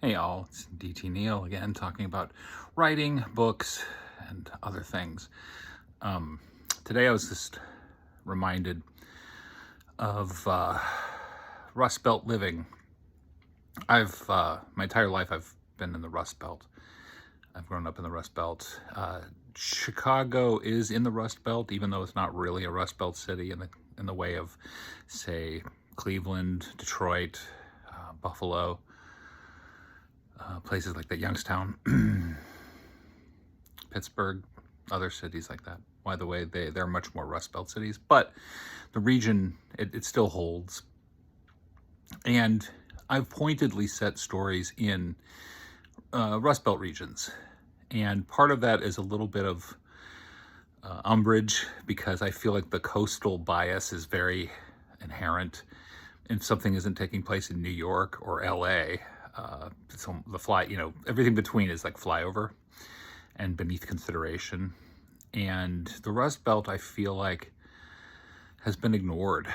Hey all, it's DT Neal again, talking about writing, books, and other things. Um, Today I was just reminded of Rust Belt living. I've my entire life I've been in the Rust Belt. I've grown up in the Rust Belt. Chicago is in the Rust Belt, even though it's not really a Rust Belt city in the way of, say, Cleveland, Detroit, Buffalo. Places like that, Youngstown, Pittsburgh, other cities like that. By the way, they're much more Rust Belt cities, but the region, it still holds. And I've pointedly set stories in Rust Belt regions. And part of that is a little bit of umbrage because I feel like the coastal bias is very inherent. If something isn't taking place in New York or LA, so everything between is like flyover and beneath consideration. And the Rust Belt, I feel like, has been ignored.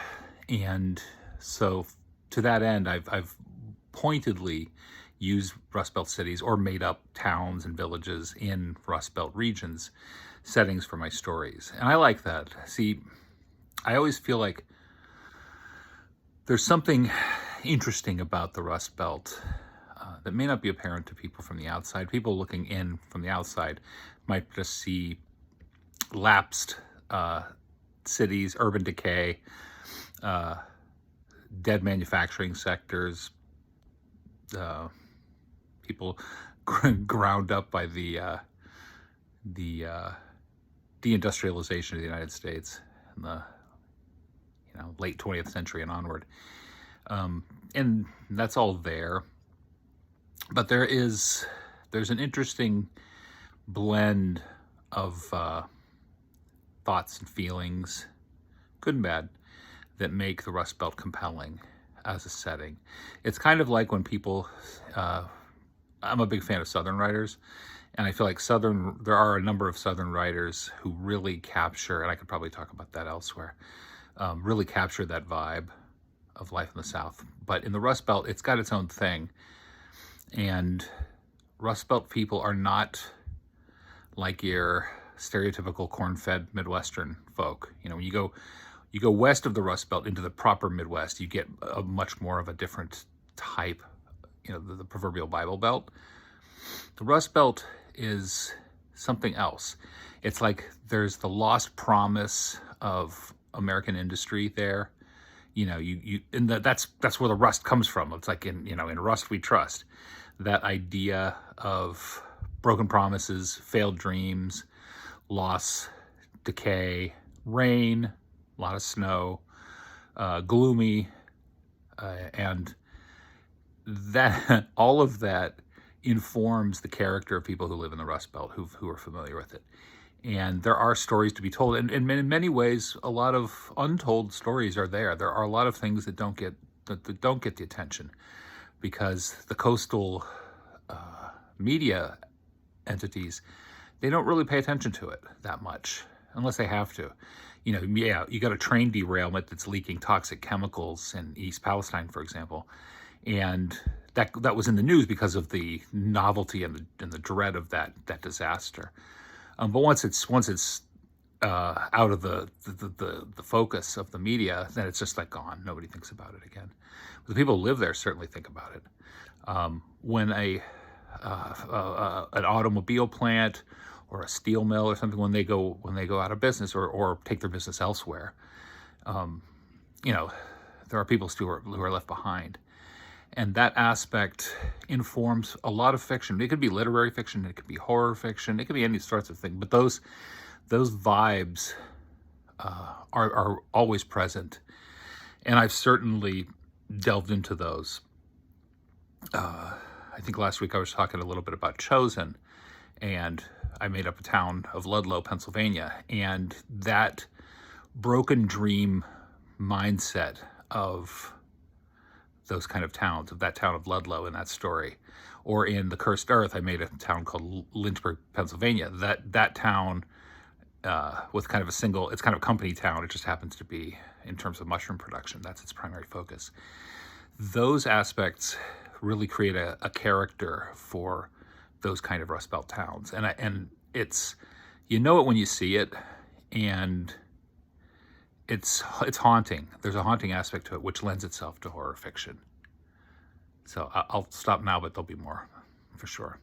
And so to that end, I've pointedly used Rust Belt cities or made up towns and villages in Rust Belt regions, settings for my stories. And I like that. See, I always feel like there's something interesting about the Rust Belt that may not be apparent to people from the outside. People looking in from the outside might just see lapsed cities, urban decay, dead manufacturing sectors, people ground up by the deindustrialization of the United States in the late 20th century and onward. And that's all there. But there's an interesting blend of thoughts and feelings, good and bad, that make the Rust Belt compelling as a setting. It's kind of like when people, I'm a big fan of Southern writers, and I feel like there are a number of Southern writers who really capture, and I could probably talk about that elsewhere, really capture that vibe of life in the South. But in the Rust Belt, it's got its own thing. And Rust Belt people are not like your stereotypical corn-fed Midwestern folk. When you go west of the Rust Belt into the proper Midwest, you get a much more of a different type, the proverbial Bible Belt. The Rust Belt is something else. It's like there's the lost promise of American industry there. That's where the rust comes from. It's like in rust we trust. That idea of broken promises, failed dreams, loss, decay, rain, a lot of snow, gloomy, and that all of that informs the character of people who live in the Rust Belt who are familiar with it. And there are stories to be told, and in many ways, a lot of untold stories are there. There are a lot of things that don't get the attention because the coastal media entities, they don't really pay attention to it that much unless they have to. You got a train derailment that's leaking toxic chemicals in East Palestine, for example, and that was in the news because of the novelty and the dread of that disaster. But once it's out of the focus of the media, then it's just like gone. Nobody thinks about it again. But the people who live there certainly think about it. When an automobile plant or a steel mill or something, when they go out of business or take their business elsewhere, there are people who are left behind. And that aspect informs a lot of fiction. It could be literary fiction, it could be horror fiction, it could be any sorts of thing. But those vibes are always present, and I've certainly delved into those. I think last week I was talking a little bit about Chosen, and I made up a town of Ludlow, Pennsylvania, and that broken dream mindset of those kind of towns, of that town of Ludlow in that story. Or in The Cursed Earth, I made a town called Lynchburg, Pennsylvania. That town with kind of it's kind of a company town. It just happens to be, in terms of mushroom production, that's its primary focus. Those aspects really create a character for those kind of Rust Belt towns. And it's, you know it when you see it, and it's haunting. There's a haunting aspect to it, which lends itself to horror fiction. So I'll stop now, but there'll be more for sure.